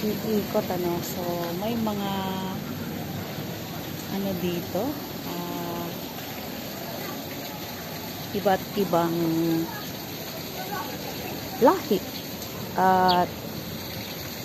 iikot ano. So may mga ano dito, iba't ibang lahi at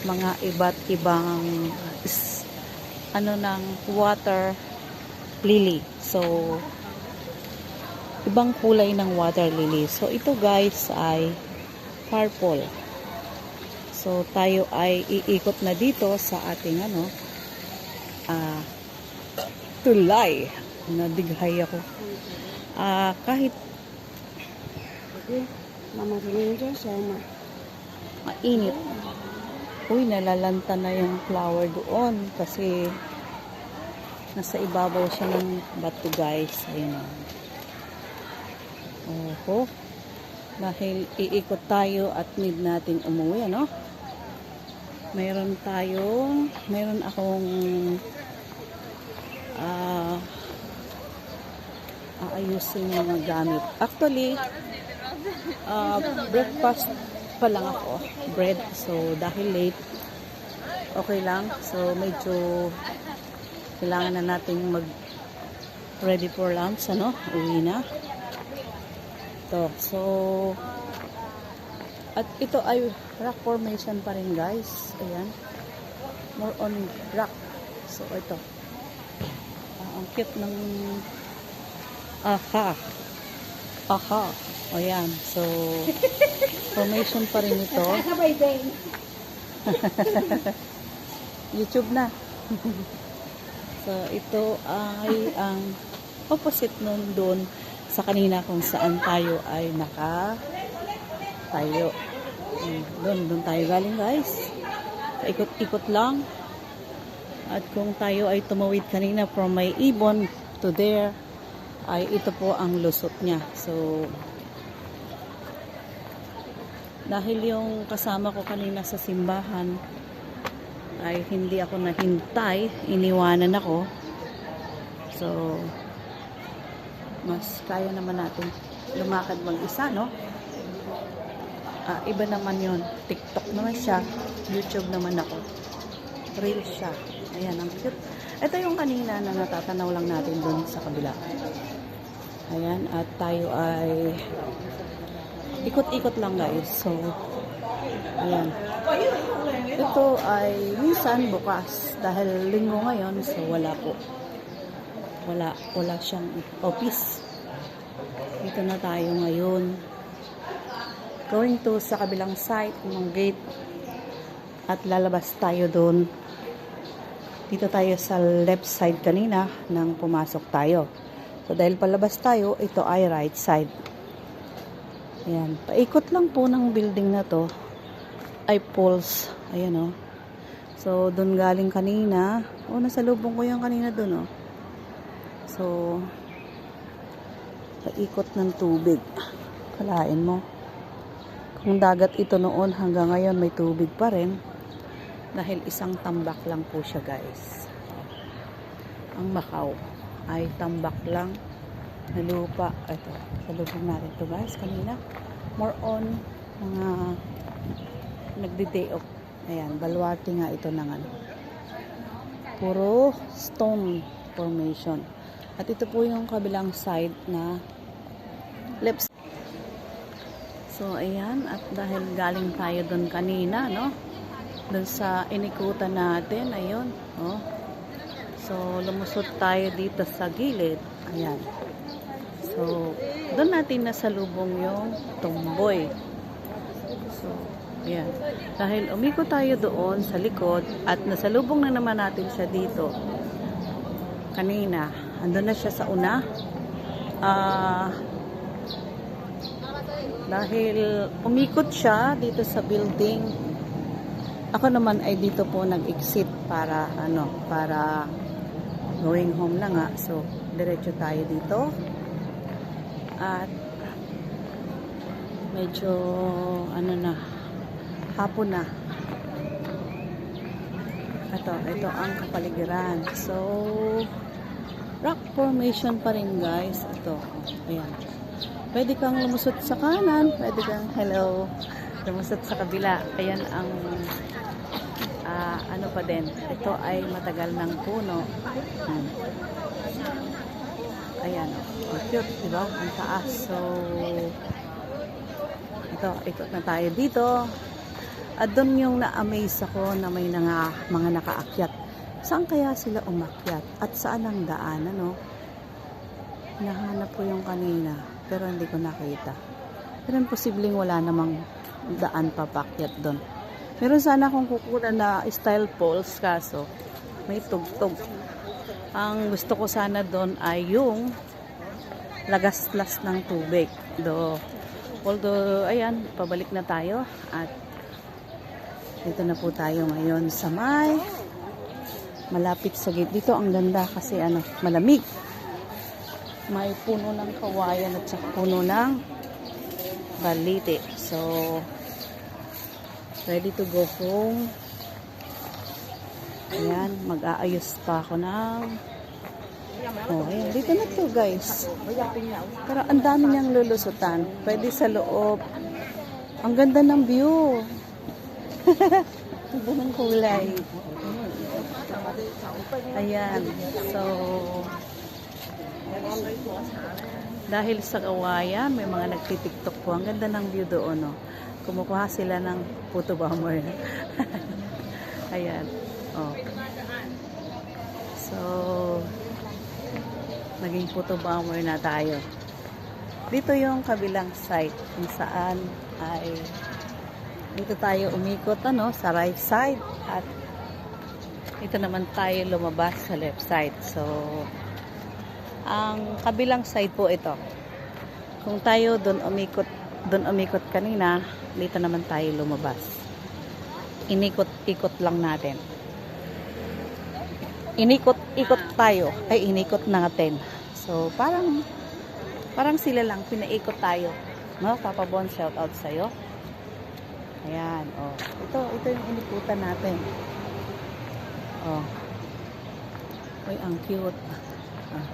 mga iba't ibang ano ng water lily. So ibang kulay ng water lily. So ito guys ay purple. So tayo ay iikot na dito sa ating ano tulay. Nadighay ako. Kahit mainit. Uy, nalalanta na yung flower doon kasi nasa ibabaw siya ng bato guys. Ayun o. Oho. Dahil iikot tayo at need nating umuwi, ano? Meron akong aayusin mga gamit. Actually, breakfast pa lang ako. Bread. So, dahil late, okay lang. So, medyo kailangan na nating ready for lunch, ano? Uwi na. Ito. So, at ito ay rock formation pa rin, guys. Ayan. More on rock. So, ito. Ang cute ng aha. Ayan. So, formation pa rin ito. YouTube na. So, ito ay ang opposite nun doon sa kanina kung saan tayo ay nakatayo. Doon tayo galing, guys. Ikot-ikot lang. At kung tayo ay tumawid kanina from may ibon to there, ay ito po ang lusot niya. So, dahil yung kasama ko kanina sa simbahan ay hindi ako nahintay, iniwanan ako. So, mas kaya naman natin lumakad mag-isa, no? Iba naman yon. TikTok naman siya, YouTube naman ako. Real siya. Ayan, ang cute. Ito yung kanina na natatanaw lang natin dun sa kabila. Ayan, at tayo ay ikot-ikot lang, guys. So, ayan. Ito ay minsan bukas. Dahil linggo ngayon, so wala po. Wala siyang office. Dito na tayo ngayon. Going to sa kabilang side ng gate. At lalabas tayo doon. Dito tayo sa left side kanina nang pumasok tayo. So, dahil palabas tayo, ito ay right side. Ayan. Paikot lang po ng building na to ay poles. Ayan o. So, doon galing kanina. Nasalubong ko yung kanina doon o. So, paikot ng tubig. Kalain mo. Kung dagat ito noon, hanggang ngayon may tubig pa rin. Dahil isang tambak lang po siya, guys. Ang Macau ay tambak lang na lupa. Ito, salubong natin ito, guys, kanina. More on mga nagdi-day off. Ayan, baluarte nga ito ng ano. Puro stone formation. At ito po yung kabilang side na left. So, ayan. At dahil galing tayo doon kanina, no? Doon sa inikutan natin. Ayun. Oh. So, lumusot tayo dito sa gilid. Ayan. So, doon natin nasalubong yung tumboy. So, ayan. Dahil umikot tayo doon sa likod at nasalubong na naman natin siya dito. Kanina. Andun na siya sa una. Dahil umikot siya dito sa building. Ako naman ay dito po nag-exit para going home na nga. So, diretso tayo dito. At medyo hapon na. Ito ang kapaligiran. So, rock formation pa rin, guys. Ito. Ayan. Pwede kang lumusot sa kanan. Pwede kang, lumusot sa kabila. Ayan ang ano pa din. Ito ay matagal ng puno. Ayan, oh, cute, diba? Ang taas. So, ito, ikot na tayo dito. At doon yung na-amaze ako na may mga nakaakyat. Saan kaya sila umakyat? At saan ang daan, ano? Nahanap ko yung kanina, pero hindi ko nakita. Pero posibleng wala namang daan papakyat doon. Meron sana akong kukunan na style poles, kaso may tugtog. Ang gusto ko sana doon ay yung lagaslas ng tubig. Although, ayan, pabalik na tayo. At dito na po tayo ngayon sa malapit sa gate. Dito ang ganda kasi malamig. May puno ng kawayan at saka puno ng balite. So, ready to go home. Ayan, mag-aayos pa ako ng ayan, dito na to guys. Pero ang dami niyang lulusutan. Pwede sa loob. Ang ganda ng view. Ang ganda ng kulay. Ayan. So, dahil sa kawayan, may mga nagtitiktok po. Ang ganda ng view doon, no? Kumukuha sila ng photo bomber. Ayan. Oh. So, naging photo bomber na tayo. Dito yung kabilang side kung saan ay dito tayo umikot sa right side at dito naman tayo lumabas sa left side. So, ang kabilang side po ito. Kung tayo doon umikot kanina, dito naman tayo lumabas. Inikot-ikot lang natin. Inikot tayo. Ay, inikot natin. So, parang sila lang, pinaikot tayo. No? Papa Bon, shout out sa'yo. Ayan, oh. Ito yung inikutan natin. Oh. Uy, ang cute. Ah.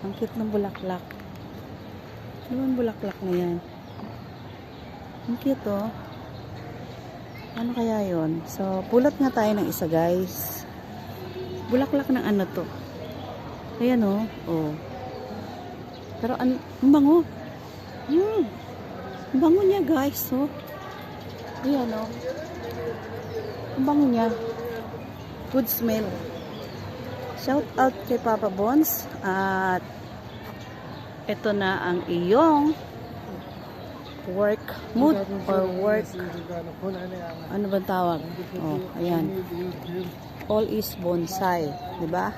Ang cute ng bulaklak. Ano ang bulaklak na yan? Ang cute, oh. Ano kaya yun? So, pulot nga tayo ng isa, guys. Bulaklak ng ano to? Ayan, oh. Oh. Pero, ang bango. Ang bango niya, guys, oh. Ayan, oh. Ang bango niya. Good smell. Shout out kay Papa Bons. At ito na ang iyong work mood or work. Ano ba tawag? Oh, ayan. All is bonsai, 'di ba?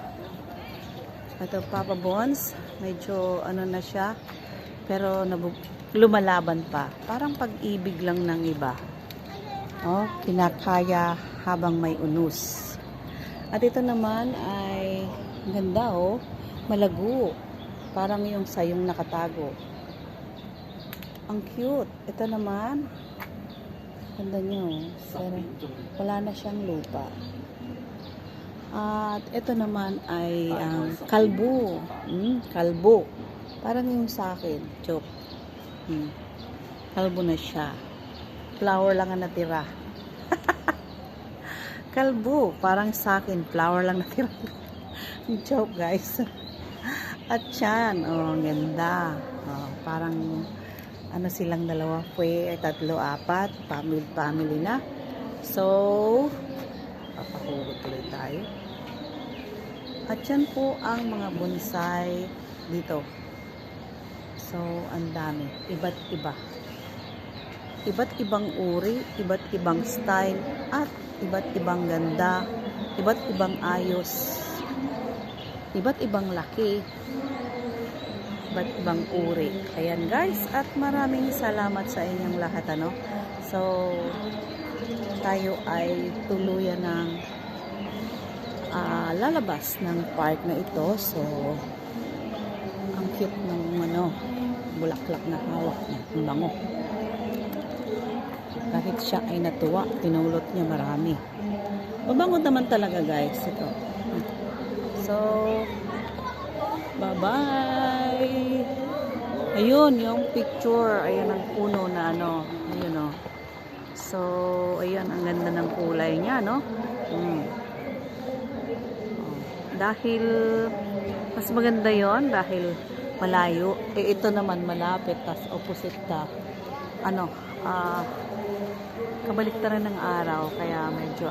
Ito Papa Bons, medyo na siya, pero lumalaban pa. Parang pag-ibig lang ng iba. Oh, kinakaya habang may unus. At ito naman ay ganda, oh, malago. Parang yung sayong nakatago. Ang cute. Ito naman, ganda nyo. Pero wala na siyang lupa. At ito naman ay kalbo. Kalbo. Parang yung sa akin. Joke. Kalbo na siya. Flower lang ang natira. Kalbo. Parang sa akin. Flower lang natira. Joke, guys. At yan. Oh, ang ganda. Oh, parang silang dalawa. Tatlo, apat. Family na. So, papahulog tuloy tayo. At yan po ang mga bonsai dito. So, ang dami. Iba't iba. Iba't ibang uri, iba't ibang style, at iba't ibang ganda, iba't ibang ayos, iba't ibang laki, iba't ibang uri. Ayan guys, at maraming salamat sa inyong lahat, So, tayo ay tuluyan ng lalabas ng park na ito. So, ang cute ng bulaklak na hawak niya. Ang bango. Kahit siya ay natuwa, tinulot niya marami. Mabango naman talaga guys ito. So, bye-bye! Ayun, yung picture. Ayan ang puno na ayun, oh. So, ayan, ang ganda ng kulay niya, no? Mm. Dahil, mas maganda yon dahil malayo. Eh, ito naman malapit, tas opposite ka. Ano, kabaliktaran ng araw, kaya medyo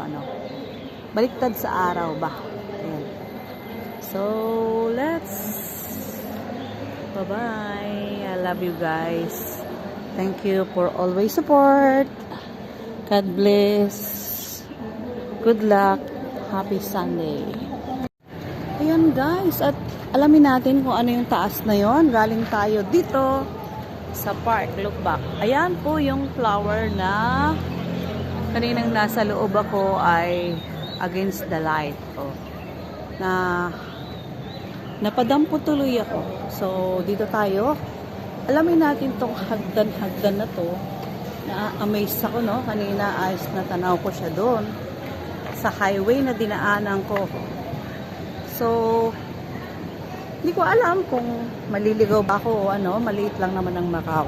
baliktad sa araw ba? Ayan. So, bye-bye. I love you guys. Thank you for always support. God bless. Good luck. Happy Sunday. Ayan guys, at alamin natin kung ano yung taas na yon. Galing tayo dito sa park. Look back. Ayan po yung flower na kaninang nasa loob ako ay against the light. Oh. Napadampo tuloy ako. So, dito tayo. Alamin natin tong hagdan na to. Na-amaze ako, no? Kanina ayos na tanaw ko siya doon. Sa highway na dinaanan ko. So, hindi ko alam kung maliligaw ba ako o ano. Maliit lang naman ang Macau.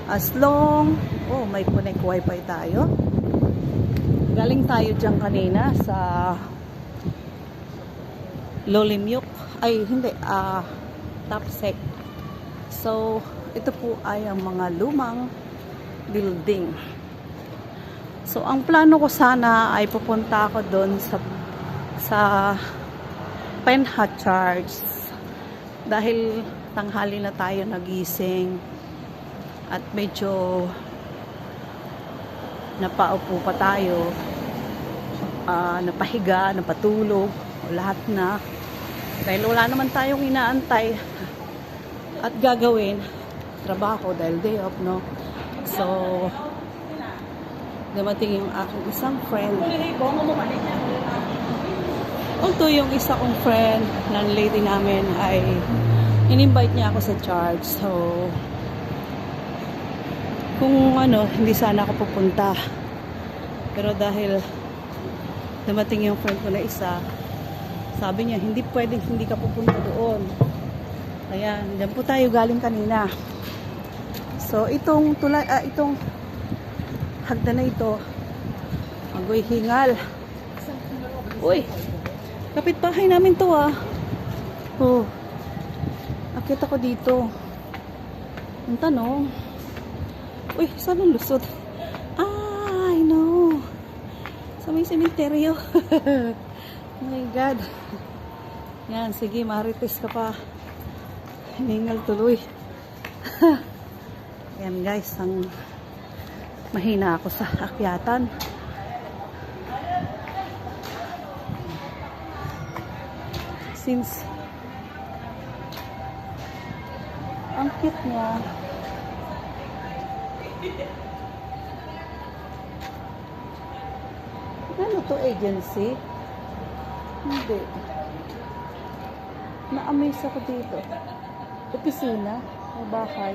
As long, may connect wifi tayo. Galing tayo dyan kanina sa Lolimyuk. Ay, hindi. Tapsec. So, ito po ay ang mga lumang building. So, ang plano ko sana ay pupunta ako doon sa Penha Church. Dahil tanghali na tayo nagising at medyo napaupo pa tayo, napahiga, napatulog, lahat na. Dahil wala naman tayong inaantay at gagawin, trabaho dahil day off, no? So, dumating yung aking isang friend. Although yung isa kong friend, landlady namin, ay in-invite niya ako sa church. So, kung hindi sana ako pupunta. Pero dahil dumating yung friend ko na isa, sabi niya, hindi pwedeng hindi ka pupunta doon. Ayan, dyan po tayo galing kanina. So, itong hagdan na ito, agoy hingal. Uy, kapitbahay namin to akit ako dito. Ang tanong, uy, saan ang lusot? I know. Sa may sementeryo. Oh my God. Yan, sige, marites ka pa. Hiningal tuloy. Yan guys, mahina ako sa akyatan. Since ang cute niya. Ano to, agency? Hindi. Na-amaze ako dito. Opisina o bahay.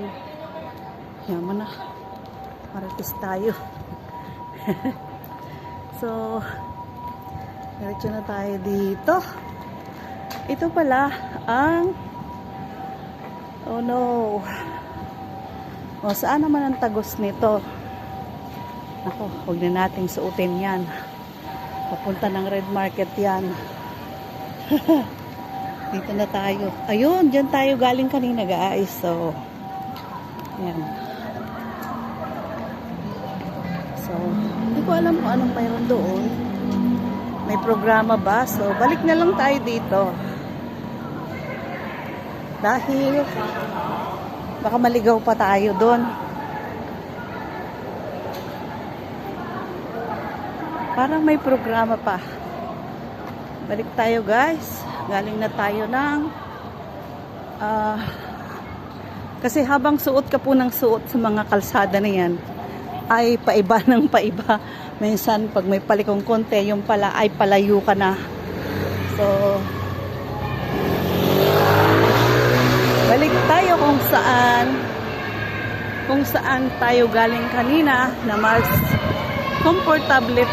Yaman na. Marites tayo. So, diretso na tayo dito. Ito pala ang oh no. Saan naman ang tagos nito? Ako, huwag na nating suotin yan. Papunta ng Red Market yan. Dito na tayo. Ayun, dyan tayo galing kanina guys. So, yan. So, hindi ko alam kung anong mayroon doon. May programa ba? So, balik na lang tayo dito. Dahil, baka maligaw pa tayo doon. Parang may programa pa. Balik tayo guys. Galing na tayo ng kasi habang suot ka po ng suot sa mga kalsada na yan, ay paiba ng paiba. Minsan pag may palikong konti, yung pala ay palayo ka na. So, balik tayo kung saan tayo galing kanina na mas komportable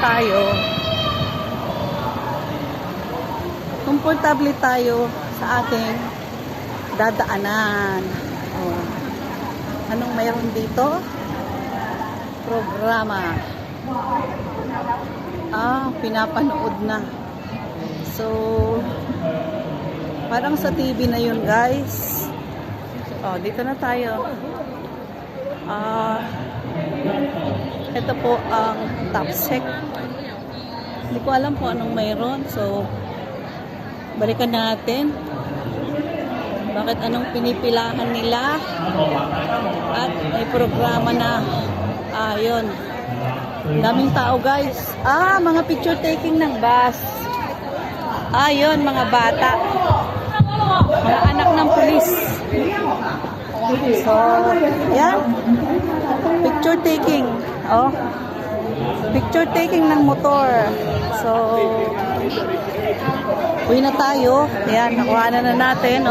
tayo sa ating dadaanan. Anong mayroon dito? Programa. Pinapanood na. So, parang sa TV na yun, guys. Oh, dito na tayo. Ito po ang top sec. Hindi ko alam kung anong mayroon. So, balikan natin. Bakit anong pinipilahan nila? At may programa na. Yun. Daming tao, guys. Mga picture taking ng bus. Yun, mga bata. Mga anak ng pulis. So, yan. Picture taking. Picture taking ng motor. So, uwi na tayo. Yan, nakuha na natin,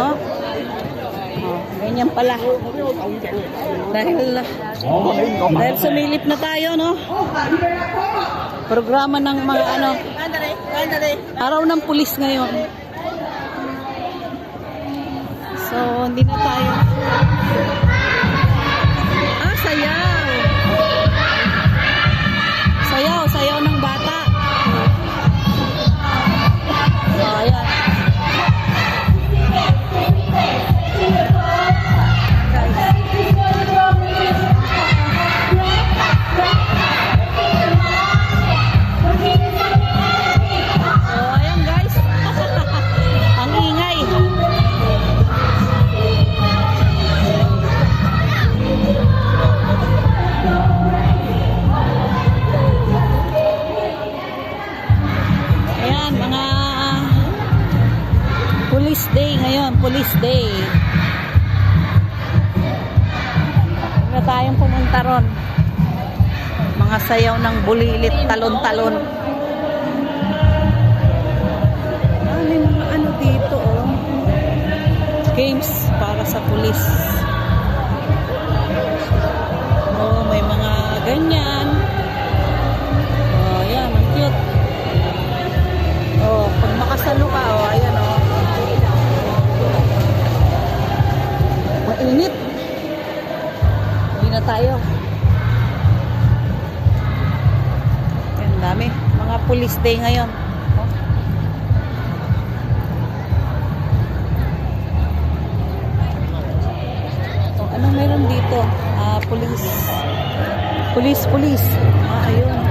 ganyan pala. Dahil sumilip na tayo, Programa ng mga araw ng pulis ngayon. So, hindi na tayo. Sayaw. Sayaw ng bata. Ayan. Police Day ngayon, Police Day. Huwag na tayong pumunta ron. Mga sayaw ng bulilit, talon-talon. May mga dito, games para sa pulis. May mga ganyan. Yan, ang cute. Pag makasalo ka, ayan, mainit. Hindi na tayo. Ang dami. Mga police day ngayon. Anong meron dito? Police. Ayun.